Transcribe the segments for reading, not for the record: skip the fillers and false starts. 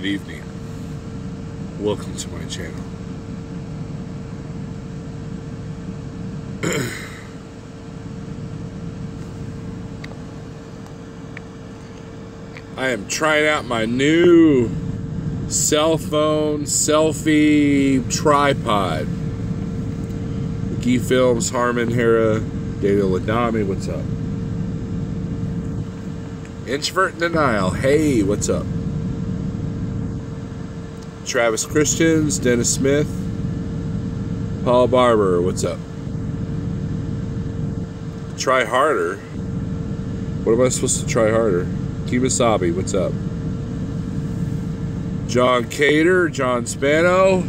good evening. Welcome to my channel. I am trying out my new cell phone selfie tripod. McGee Films, Harmon, Hera, Daniel Adami, what's up? Introvert in Denial, hey, what's up? Travis Christians, Dennis Smith, Paul Barber, what's up? Try harder? What am I supposed to try harder? Kimasabi, what's up? John Cater, John Spano.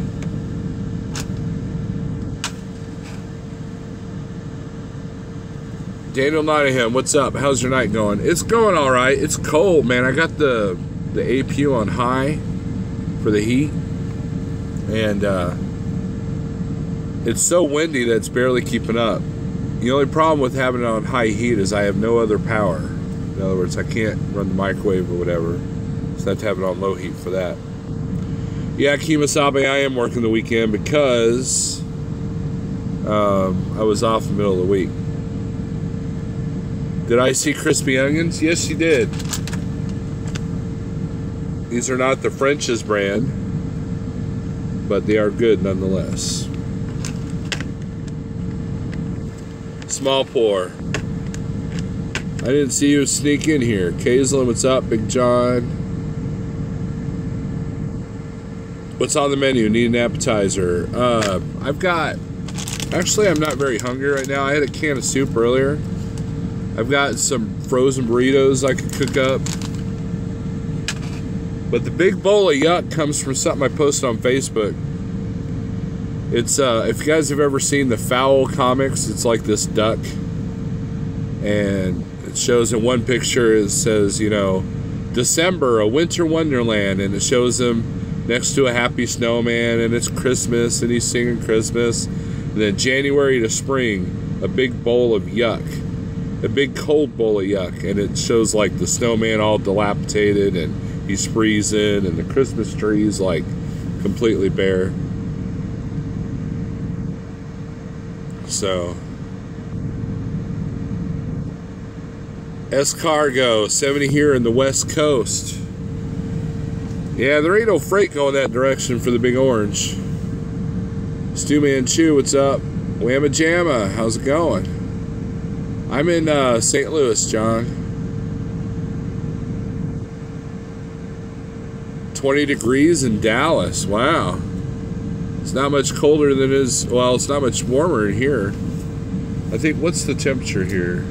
Daniel Nottingham, what's up? How's your night going? It's going all right. It's cold, man. I got the APU on high for the heat, and it's so windy that it's barely keeping up. The only problem with having it on high heat is I have no other power. In other words, I can't run the microwave or whatever, so I have to have it on low heat for that. Yeah, Kimasabe, I am working the weekend because I was off in the middle of the week. Did I see crispy onions? Yes, you did. These are not the French's brand, but they are good nonetheless. Small pour. I didn't see you sneak in here. Kaislin, what's up? Big John. What's on the menu? Need an appetizer. I've got... Actually, I'm not very hungry right now. I had a can of soup earlier. I've got some frozen burritos I could cook up. But the Big Bowl of Yuck comes from something I posted on Facebook. It's, if you guys have ever seen the Fowl comics, it's like this duck. And it shows in one picture, it says, you know, December, a winter wonderland. And it shows him next to a happy snowman, and it's Christmas, and he's singing Christmas. And then January to spring, a big bowl of yuck. A big cold bowl of yuck. And it shows like the snowman all dilapidated, and he's freezing, and the Christmas tree's like completely bare. So, Escargo, 70 here in the West Coast. Yeah, there ain't no freight going that direction for the Big Orange. Stu Manchu, what's up? Whamma Jamma, how's it going? I'm in St. Louis, John. 20 degrees in Dallas. Wow. It's not much colder than it is. Well, it's not much warmer in here. I think, what's the temperature here?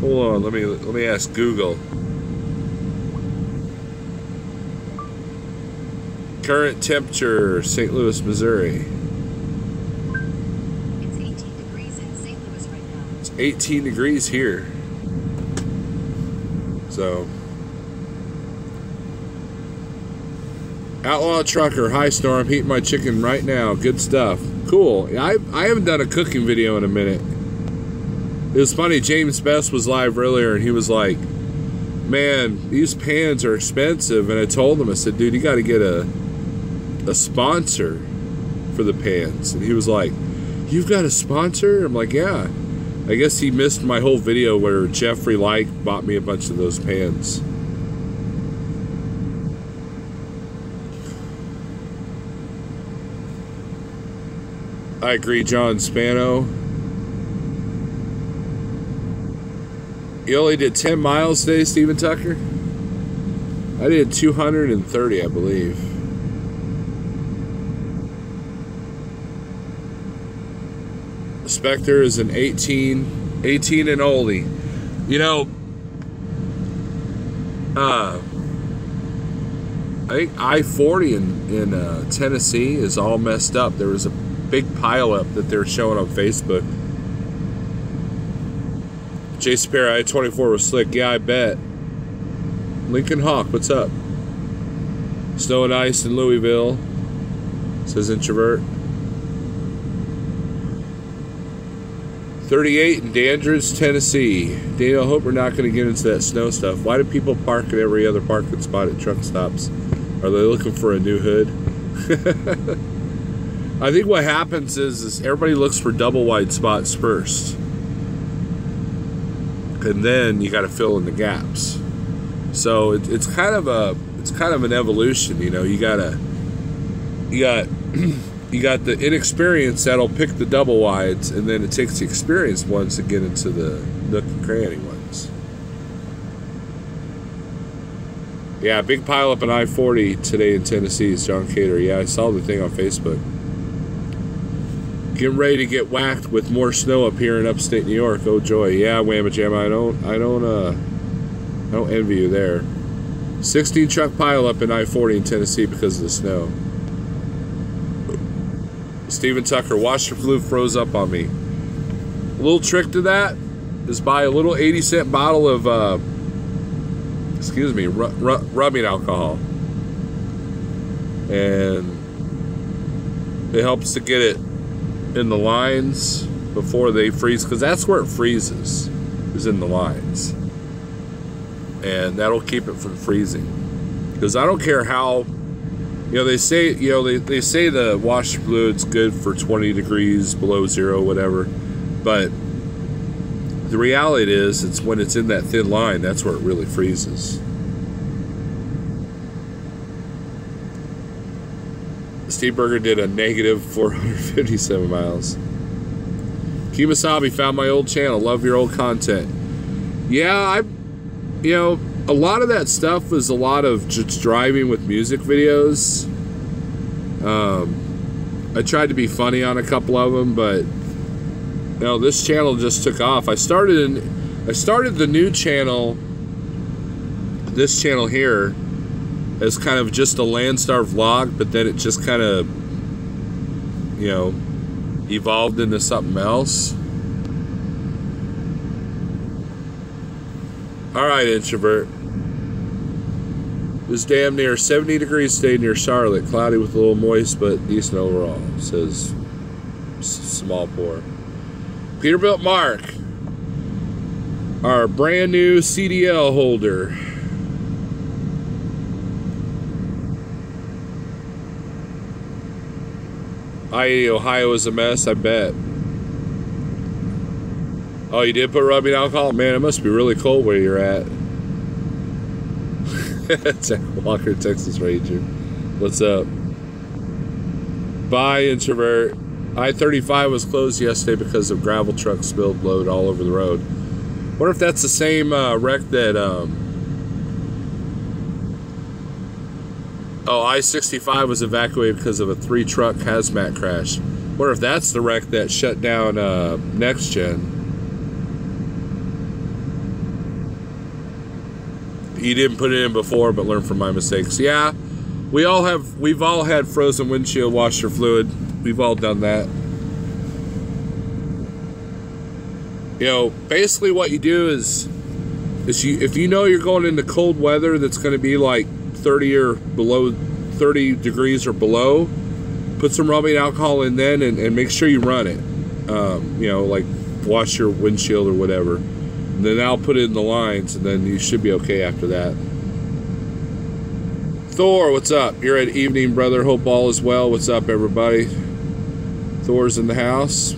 Hold on, let me ask Google. Current temperature, St. Louis, Missouri. It's 18 degrees in St. Louis right now. It's 18 degrees here. So, Outlaw Trucker, hi Storm, heating my chicken right now. Good stuff. Cool. I haven't done a cooking video in a minute. It was funny, James Best was live earlier and he was like, man, these pans are expensive. And I told him, I said, dude, you got to get a sponsor for the pans. And he was like, you've got a sponsor? I'm like, yeah. I guess he missed my whole video where Jeffrey Like bought me a bunch of those pans. I agree, John Spano. You only did 10 miles today, Steven Tucker? I did 230, I believe. Spectre is an 18 and oldie. You know, I think I-40 in Tennessee is all messed up. There was a big pileup that they're showing on Facebook. Jason Perry, I-24 was slick. Yeah, I bet. Lincoln Hawk, what's up? Snow and ice in Louisville, says Introvert. 38 in Dandridge, Tennessee. Daniel, I hope we're not going to get into that snow stuff. Why do people park at every other parking spot at truck stops? Are they looking for a new hood? I think what happens is everybody looks for double wide spots first. And then you got to fill in the gaps. So it's kind of an evolution, you know. You got the inexperienced that'll pick the double wides, and then it takes the experienced ones to get into the nook and cranny ones. Yeah, big pile up in I-40 today in Tennessee is John Cater. Yeah, I saw the thing on Facebook. Getting ready to get whacked with more snow up here in upstate New York. Oh joy. Yeah, Whamma Jamma, I don't envy you there. 16 truck pile up in I-40 in Tennessee because of the snow. Steven Tucker, washer fluid froze up on me. A little trick to that is buy a little 80-cent bottle of rubbing alcohol, and it helps to get it in the lines before they freeze, because that's where it freezes, is in the lines, and that'll keep it from freezing. Because I don't care how, you know, they say the washer fluid's good for 20 degrees below zero, whatever, but the reality is, it's when it's in that thin line, that's where it really freezes. Steve Berger did a negative 457 miles. Kimasabi found my old channel. Love your old content. Yeah, a lot of that stuff was a lot of just driving with music videos. I tried to be funny on a couple of them, but this channel just took off. I started the new channel, this channel here, as kind of just a Landstar vlog, but then it just kind of, evolved into something else. All right, introvert. It was damn near 70 degrees today near Charlotte. Cloudy with a little moist, but decent overall, says Small Pour. Peterbilt Mark, our brand new CDL holder. I-80 Ohio is a mess, I bet. Oh, you did put rubbing alcohol? Man, it must be really cold where you're at. Jack Walker, Texas Ranger. What's up? Bye, introvert. I-35 was closed yesterday because of gravel trucks spilled load all over the road. Wonder if that's the same wreck that... I-65 was evacuated because of a 3-truck hazmat crash. Wonder if that's the wreck that shut down Next Gen. You didn't put it in before, but learn from my mistakes. Yeah, we've all had frozen windshield washer fluid. We've all done that. Basically what you do is if you know you're going into cold weather that's going to be like 30 or below 30 degrees or below, put some rubbing alcohol in then and make sure you run it. Like wash your windshield or whatever. And then I'll put it in the lines, and then you should be okay after that. Thor, what's up? You're at evening, brother. Hope all is well. What's up, everybody? Thor's in the house.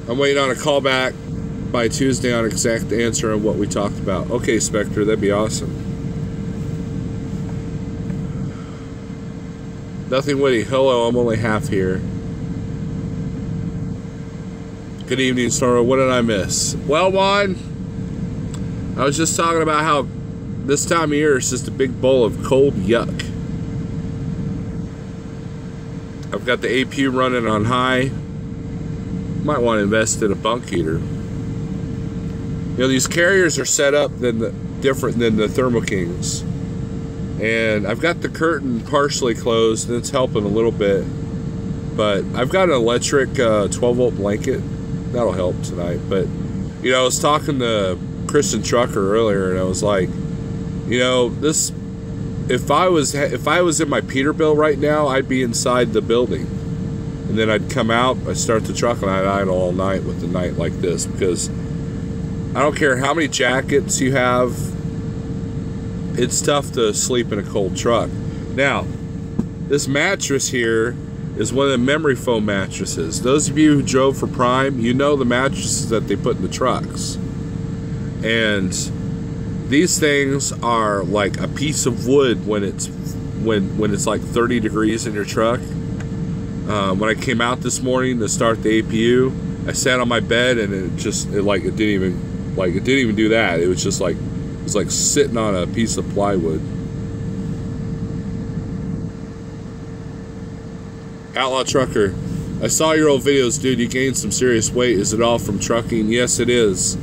I'm waiting on a call back by Tuesday on exact answer on what we talked about. Okay, Spectre, that'd be awesome. Nothing witty. Hello, I'm only half here. Good evening, Sora. What did I miss? Well, Juan, I was just talking about how this time of year is just a big bowl of cold yuck. I've got the APU running on high. Might want to invest in a bunk heater. These carriers are set up different than the Thermo Kings. And I've got the curtain partially closed, and it's helping a little bit. But I've got an electric 12-volt blanket. That'll help tonight. But, I was talking to Christian Trucker earlier, and I was like, this, if I was in my Peterbilt right now, I'd be inside the building. and then I'd come out, I'd start the truck, and I'd idle all night with the night like this, because I don't care how many jackets you have, it's tough to sleep in a cold truck. Now, this mattress here is one of the memory foam mattresses. Those of you who drove for Prime, you know the mattresses that they put in the trucks. And these things are like a piece of wood when it's like 30 degrees in your truck. When I came out this morning to start the APU, I sat on my bed and it didn't even do that. It was just like sitting on a piece of plywood. Outlaw Trucker, I saw your old videos, dude. You gained some serious weight. Is it all from trucking? Yes, it is.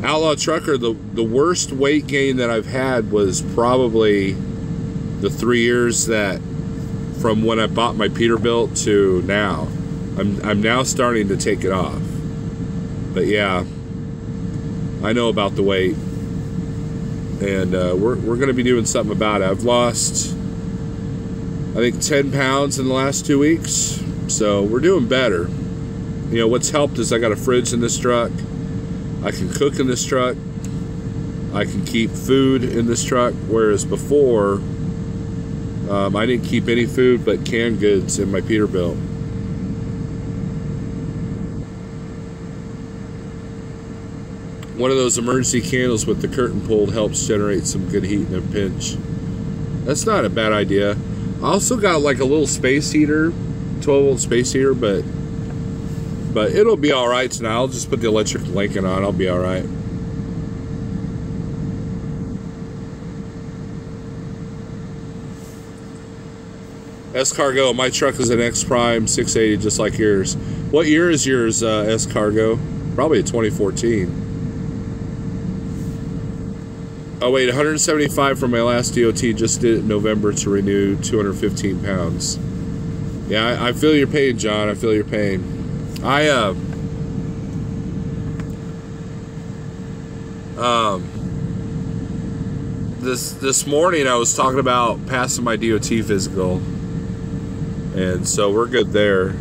Outlaw Trucker, the worst weight gain that I've had was probably the 3 years that from when I bought my Peterbilt to now. I'm now starting to take it off. But yeah, I know about the weight, and we're going to be doing something about it. I've lost, I think, 10 pounds in the last 2 weeks, so we're doing better. You know, what's helped is I got a fridge in this truck. I can cook in this truck. I can keep food in this truck, whereas before, I didn't keep any food but canned goods in my Peterbilt. One of those emergency candles with the curtain pulled helps generate some good heat in a pinch. That's not a bad idea. I also got like a little space heater, 12-volt space heater, but it'll be all right tonight. I'll just put the electric blanket on. I'll be all right. S-Cargo, my truck is an X-Prime 680 just like yours. What year is yours, S-Cargo? Probably a 2014. Oh wait, 175 from my last DOT. Just did it in November to renew, 215 pounds. Yeah, I feel your pain, John. I feel your pain. This morning I was talking about passing my DOT physical, and so we're good there.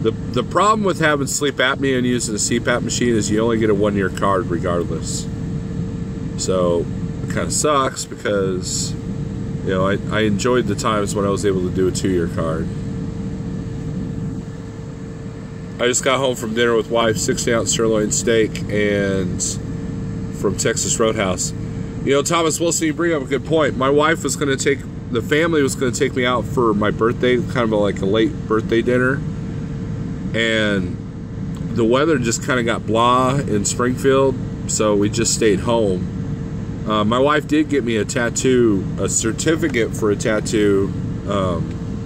The problem with having sleep apnea and using a CPAP machine is you only get a 1-year card regardless. So it kind of sucks because, you know, I enjoyed the times when I was able to do a 2-year card. I just got home from dinner with wife, 60-ounce sirloin steak, and from Texas Roadhouse. You know, Thomas Wilson, you bring up a good point. My wife was going to take, the family was going to take me out for my birthday, kind of like a late birthday dinner. And the weather just kind of got blah in Springfield, so we just stayed home. My wife did get me a tattoo, a certificate for a tattoo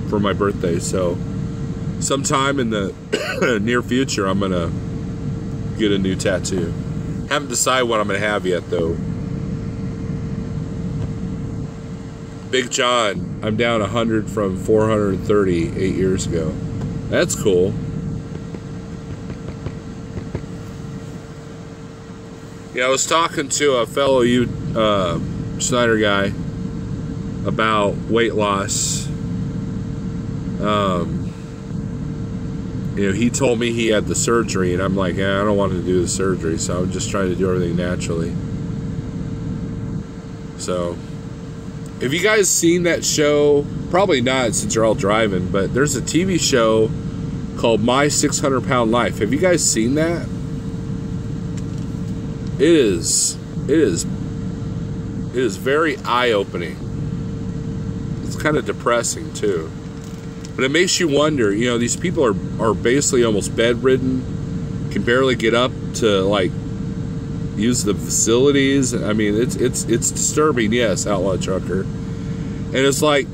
for my birthday. So sometime in the near future, I'm going to get a new tattoo. Haven't decided what I'm going to have yet, though. Big John, I'm down 100 from 430 8 years ago. That's cool. Yeah, I was talking to a fellow Schneider guy about weight loss. You know, he told me he had the surgery, and I'm like, I don't want to do the surgery, so I'm just trying to do everything naturally. So, have you guys seen that show? Probably not, since you're all driving, but there's a TV show called My 600 Pound Life. Have you guys seen that? It is very eye-opening. It's kind of depressing too, but it makes you wonder. You know, these people are basically almost bedridden, can barely get up to like use the facilities. I mean, it's disturbing. Yes, Outlaw Trucker, and it's like,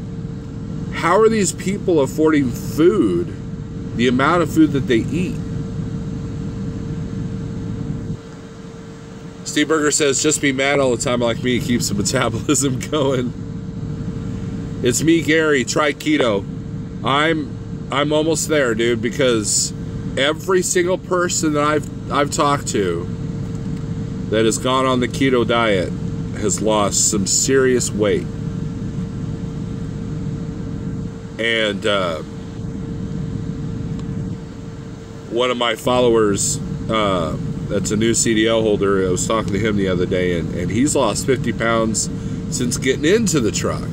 how are these people affording food? The amount of food that they eat. Steve Berger says, just be mad all the time like me, keeps the metabolism going. It's me, Gary. Try keto. I'm almost there, dude, because every single person that I've talked to that has gone on the keto diet has lost some serious weight. And one of my followers, that's a new CDL holder, I was talking to him the other day, and he's lost 50 pounds since getting into the truck.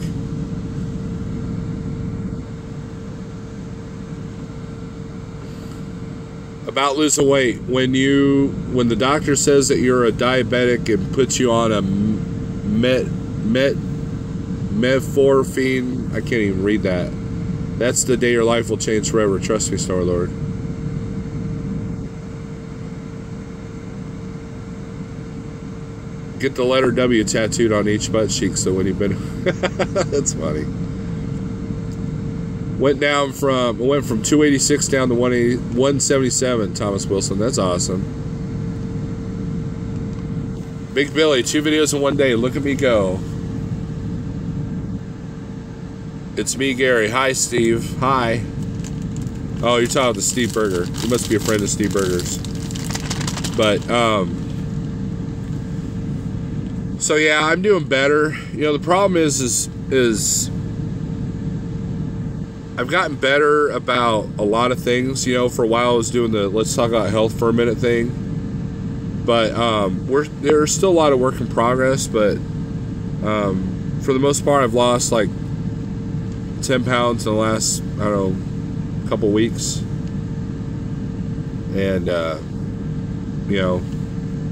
About losing weight, when the doctor says that you're a diabetic and puts you on a metformin, I can't even read that. That's the day your life will change forever. Trust me, Star Lord. Get the letter W tattooed on each butt cheek so when you've been that's funny. Went from 286 down to 177, Thomas Wilson. That's awesome. Big Billy, 2 videos in one day. Look at me go. It's me, Gary. Hi, Steve. Hi. Oh, you're talking to Steve Berger. You must be a friend of Steve Berger's. But, so yeah, I'm doing better. You know, the problem is I've gotten better about a lot of things. You know, for a while I was doing the let's talk about health for a minute thing. But there's still a lot of work in progress, but for the most part I've lost like 10 pounds in the last, I don't know, couple weeks. And you know,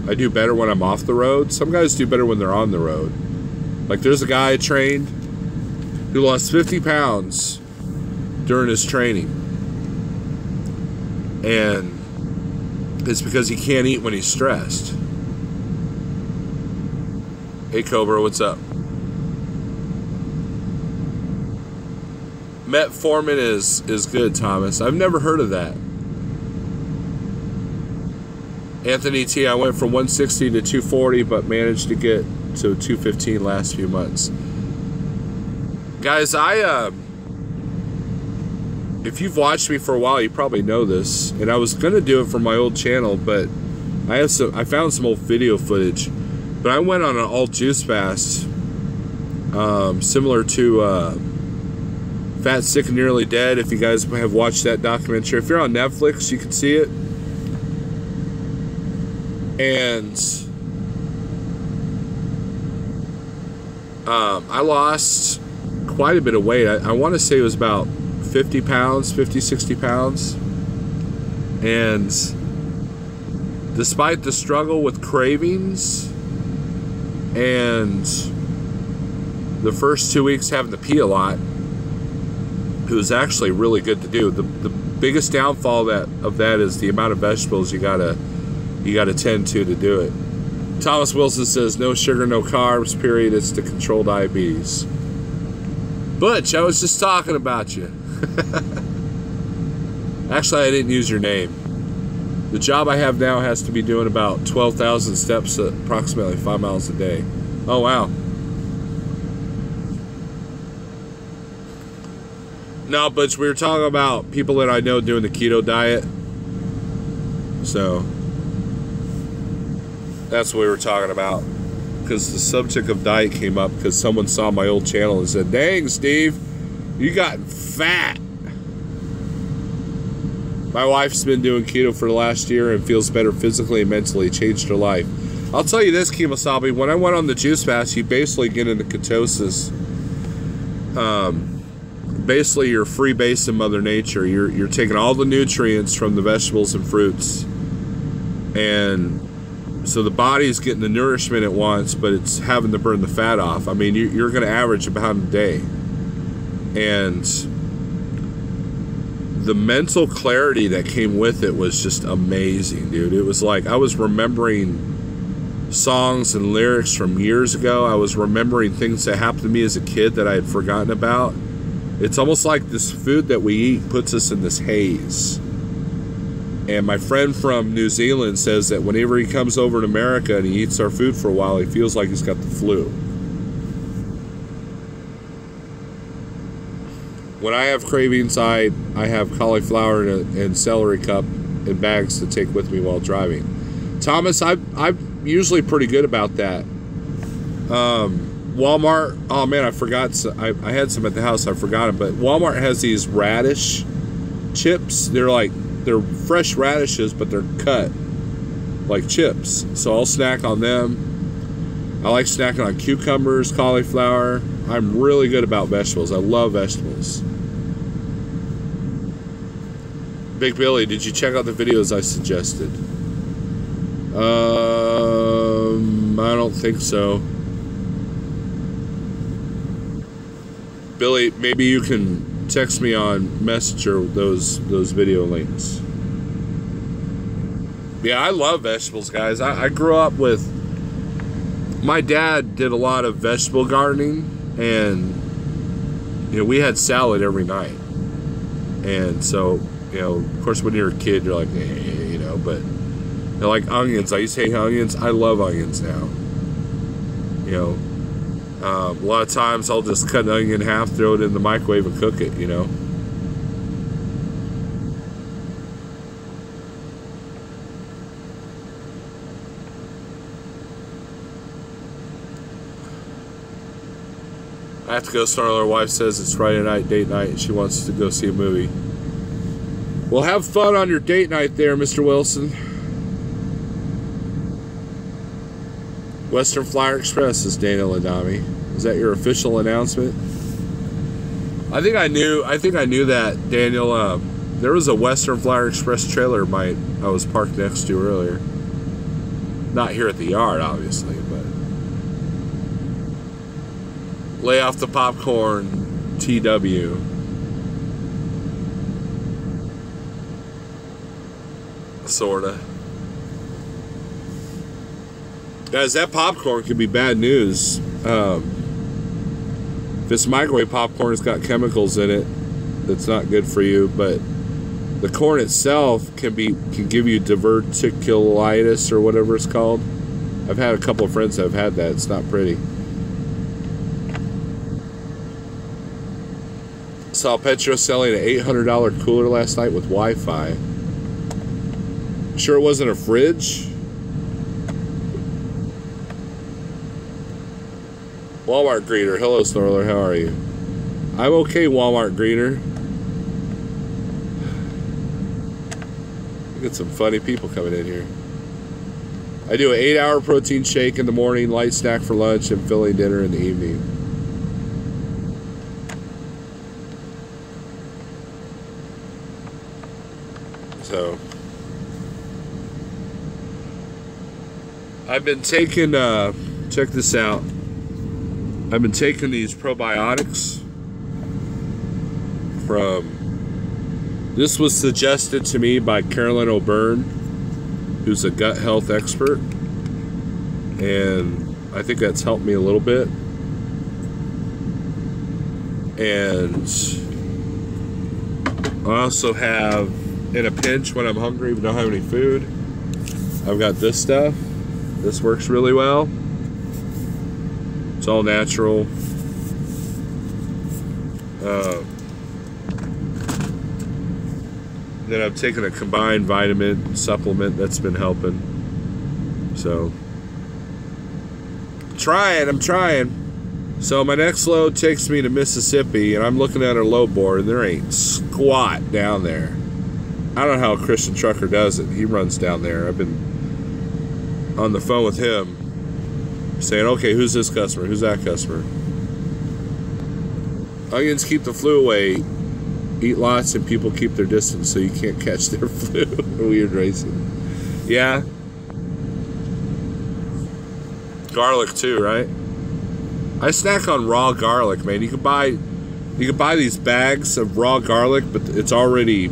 I do better when I'm off the road. Some guys do better when they're on the road. Like there's a guy I trained who lost 50 pounds during his training, and it's because he can't eat when he's stressed. Hey Cobra, what's up? Metformin is good, Thomas. I've never heard of that. Anthony T, I went from 160 to 240, but managed to get to 215 last few months. Guys, if you've watched me for a while, you probably know this, and I was gonna do it for my old channel, but I found some old video footage. But I went on an all juice fast, similar to Fat, Sick, and Nearly Dead. If you guys have watched that documentary, if you're on Netflix, you can see it. And I lost quite a bit of weight. I want to say it was about 50 pounds, 50, 60 pounds. And despite the struggle with cravings and the first 2 weeks having to pee a lot, it was actually really good to do. The biggest downfall of that is the amount of vegetables you gotta tend to do it. Thomas Wilson says no sugar, no carbs, period. It's to control diabetes. Butch, I was just talking about you. Actually, I didn't use your name. The job I have now has to be doing about 12,000 steps at approximately 5 miles a day. Oh, wow. No, Butch, we were talking about people that I know doing the keto diet. So, that's what we were talking about. Because the subject of diet came up because someone saw my old channel and said, dang, Steve, you got fat. My wife's been doing keto for the last year and feels better physically and mentally. Changed her life. I'll tell you this, Kemosabe, when I went on the juice fast, you basically get into ketosis. Basically, you're freebasing Mother Nature. You're taking all the nutrients from the vegetables and fruits. And so the body's getting the nourishment it wants, but it's having to burn the fat off. I mean, you're going to average a pound a day. And the mental clarity that came with it was just amazing, dude. It was like I was remembering songs and lyrics from years ago. I was remembering things that happened to me as a kid that I had forgotten about. It's almost like this food that we eat puts us in this haze. And my friend from New Zealand says that whenever he comes over to America and he eats our food for a while, he feels like he's got the flu. When I have cravings, I have cauliflower and celery cup in bags to take with me while driving. Thomas, I'm usually pretty good about that. Walmart, oh man, I forgot. I had some at the house, I forgot them. But Walmart has these radish chips. They're like they're fresh radishes, but they're cut like chips. So I'll snack on them. I like snacking on cucumbers, cauliflower. I'm really good about vegetables. I love vegetables. Big Billy, did you check out the videos I suggested? I don't think so. Billy, maybe you can text me on Messenger those video links. Yeah, I love vegetables, guys. I grew up with... My dad did a lot of vegetable gardening, and, you know, we had salad every night. And so, you know, of course, when you're a kid, you're like, you know, but... You know, like onions. I used to hate onions. I love onions now. You know, a lot of times I'll just cut an onion in half, throw it in the microwave, and cook it, you know. I have to go. Our wife says it's Friday night, date night, and she wants to go see a movie. Well, have fun on your date night there, Mr. Wilson. Western Flyer Express is Daniel Adami. Is that your official announcement? I think I knew that, Daniel. There was a Western Flyer Express trailer I was parked next to earlier. Not here at the yard, obviously, but lay off the popcorn, TW. Sorta. Guys, that popcorn could be bad news. This microwave popcorn's got chemicals in it that's not good for you, but the corn itself can give you diverticulitis or whatever it's called. I've had a couple of friends that have had that. It's not pretty. Saw Petro selling an $800 cooler last night with Wi-Fi. Sure it wasn't a fridge? Walmart greeter. Hello, Snorler. How are you? I'm okay, Walmart greeter. Get some funny people coming in here. I do an 8-hour protein shake in the morning, light snack for lunch, and filling dinner in the evening. So, I've been taking, check this out. I've been taking these probiotics from, this was suggested to me by Carolyn O'Byrne, who's a gut health expert, and I think that's helped me a little bit. And I also have, in a pinch when I'm hungry but don't have any food, I've got this stuff. This works really well. It's all natural. Then I'm taking a combined vitamin supplement that's been helping. So, I'm trying. So my next load takes me to Mississippi, and I'm looking at our load board, and there ain't squat down there. I don't know how a Christian trucker does it. He runs down there. I've been on the phone with him, saying, okay, who's this customer? Who's that customer? Onions keep the flu away. Eat lots and people keep their distance so you can't catch their flu. Weird racing. Yeah. Garlic too, right? I snack on raw garlic, man. You can buy these bags of raw garlic, but it's already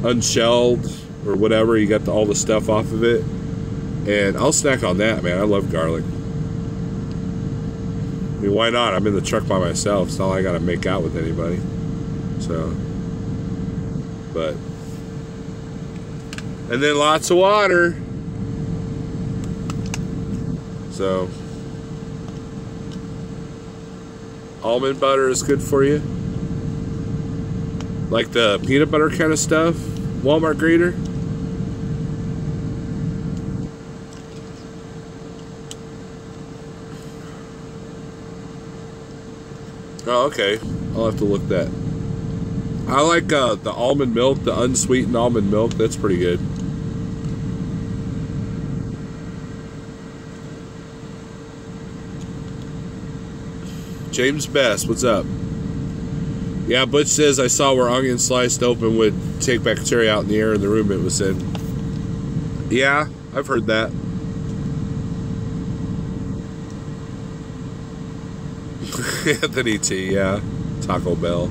unshelled or whatever. You got all the stuff off of it. And I'll snack on that, man. I love garlic. I mean, why not? I'm in the truck by myself. It's not like I gotta make out with anybody. So, but, and then lots of water. So, almond butter is good for you. Like the peanut butter kind of stuff. Walmart greeter. Oh, okay. I'll have to look that. I like the almond milk, the unsweetened almond milk. That's pretty good. James Best, what's up? Yeah, Butch says I saw where onion sliced open would take bacteria out in the air in the room it was in. Yeah, I've heard that. Anthony T, yeah. Taco Bell.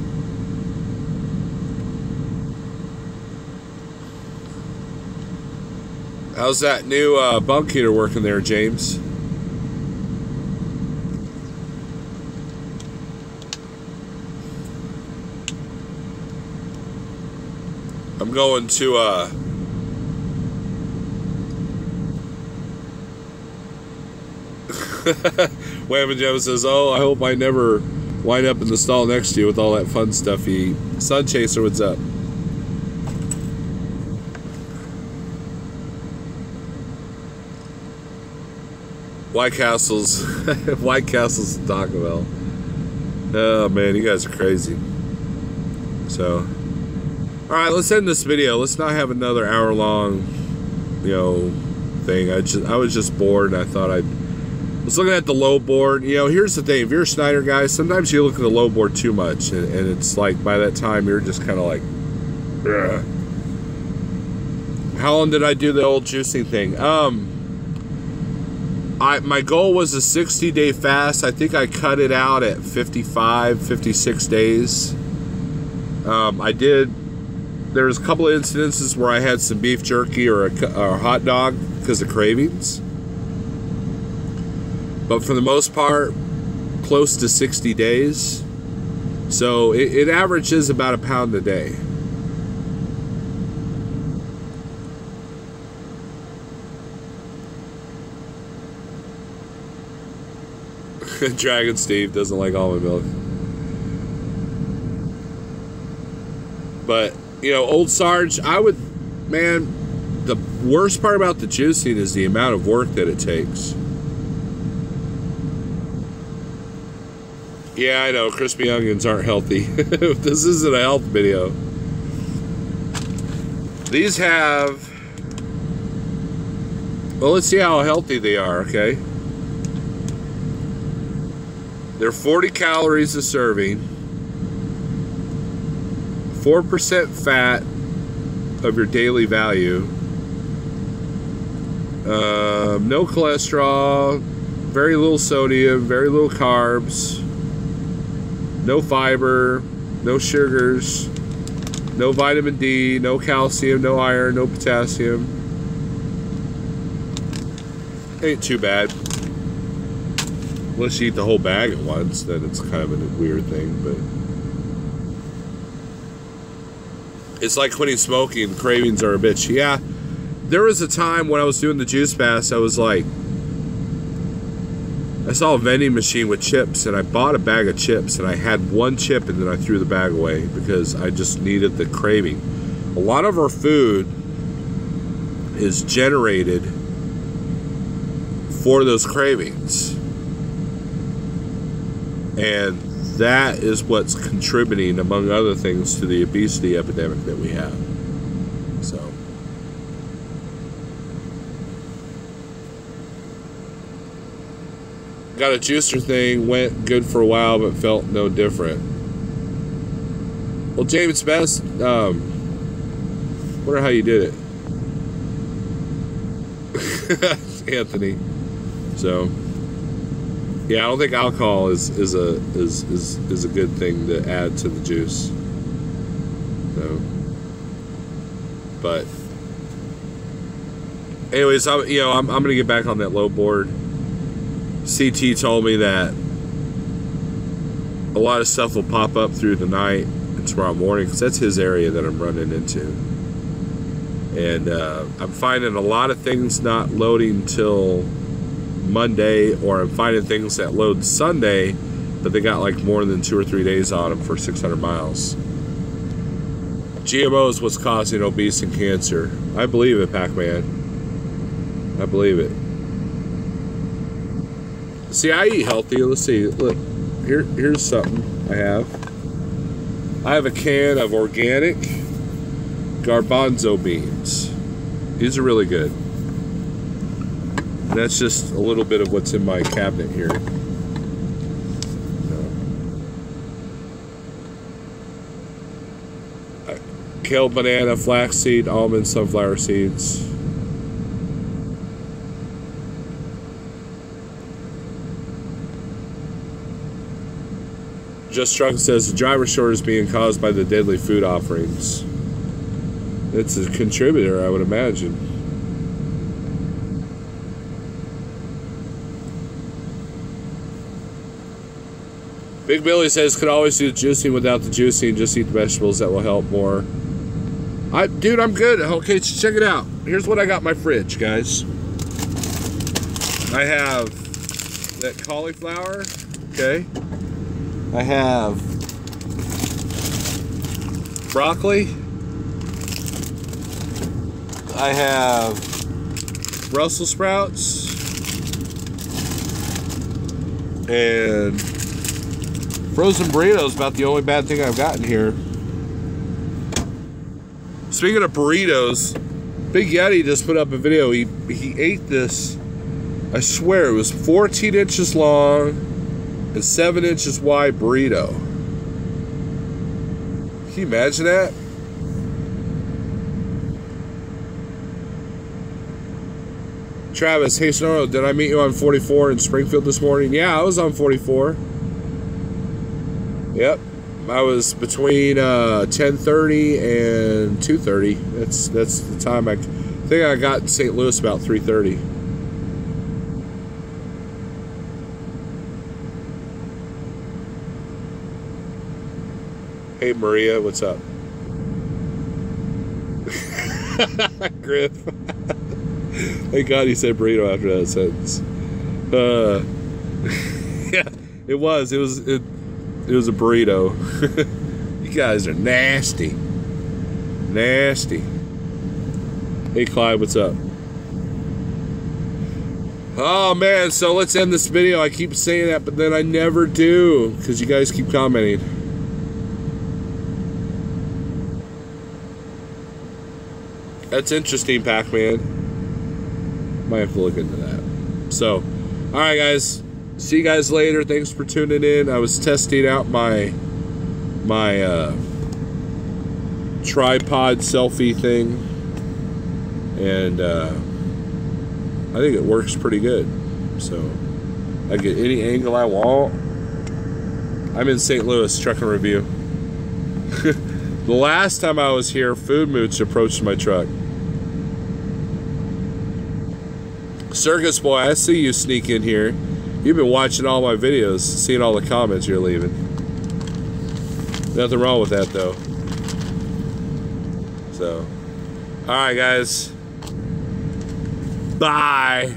How's that new bunk heater working there, James? I'm going to Wham Jam says, oh, I hope I never wind up in the stall next to you with all that fun stuff you eat. Sun Chaser, what's up? White Castle's White Castle's Taco Bell. Oh man, you guys are crazy. So alright, let's end this video. Let's not have another hour-long, thing. I was just bored, and I thought I was looking at the low board. Here's the thing. If you're a Snyder guy, sometimes you look at the low board too much, and it's like, by that time, you're just kind of like, ugh. How long did I do the old juicing thing? My goal was a 60-day fast. I think I cut it out at 55, 56 days. I did. There was a couple of incidences where I had some beef jerky or a hot dog because of cravings. But for the most part, close to 60 days. So it averages about a pound a day. Dragon Steve doesn't like almond milk. But, Old Sarge, the worst part about the juicing is the amount of work that it takes. Yeah, I know, crispy onions aren't healthy. This isn't a health video. These have... Well, let's see how healthy they are, okay? They're 40 calories a serving, 4% fat of your daily value, no cholesterol, very little sodium, very little carbs, no fiber, no sugars, no vitamin D, no calcium, no iron, no potassium. Ain't too bad. Unless you eat the whole bag at once, then it's kind of a weird thing, but it's like quitting smoking. Cravings are a bitch. Yeah, there was a time when I was doing the juice fast, I was like, I saw a vending machine with chips, and I bought a bag of chips, and I had one chip, and then I threw the bag away because I just needed the craving. A lot of our food is generated for those cravings. And that is what's contributing, among other things, to the obesity epidemic that we have. So, got a juicer thing, went good for a while, but felt no different. Well, James Best, wonder how you did it. Anthony. So, yeah, I don't think alcohol is a good thing to add to the juice. So, but anyways, I'm gonna get back on that low board. CT told me that a lot of stuff will pop up through the night and tomorrow morning because that's his area that I'm running into, and I'm finding a lot of things not loading till Monday, or I'm finding things that load Sunday, but they got like more than 2 or 3 days on them for 600 miles. GMO is what's causing obesity and cancer. I believe it, Pac-Man. I believe it. See, I eat healthy. Let's see. Look, here's something I have. I have a can of organic garbanzo beans. These are really good. And that's just a little bit of what's in my cabinet here. Kale, banana, flaxseed, almond, sunflower seeds. Just Truck says the driver shortage is being caused by the deadly food offerings. It's a contributor, I would imagine. Big Billy says could always do juicing without the juicing. Just eat the vegetables. That will help more. Dude, I'm good. Okay, so check it out. Here's what I got in my fridge, guys. I have that cauliflower. Okay. I have broccoli. I have Brussels sprouts. And frozen burritos, about the only bad thing I've gotten here. Speaking of burritos, Big Yeti just put up a video. He ate this, I swear it was 14 inches long and 7 inches wide burrito. Can you imagine that? Travis, hey Sonoro, did I meet you on 44 in Springfield this morning? Yeah, I was on 44. Yep, I was between 10:30 and 2:30. That's the time. I think I got in St. Louis about 3:30. Hey Maria, what's up? Griff. Thank God he said burrito after that sentence. Yeah, it was a burrito. You guys are nasty. Nasty. Hey Clyde, what's up? Oh man, so let's end this video. I keep saying that, but then I never do because you guys keep commenting. That's interesting, Pac-Man. Might have to look into that. So, alright guys. See you guys later. Thanks for tuning in. I was testing out my tripod selfie thing. And I think it works pretty good. So I get any angle I want. I'm in St. Louis, truck and review. The last time I was here, Food Mooch approached my truck. Circus Boy, I see you sneak in here. You've been watching all my videos, seeing all the comments you're leaving. Nothing wrong with that, though. So, alright, guys. Bye.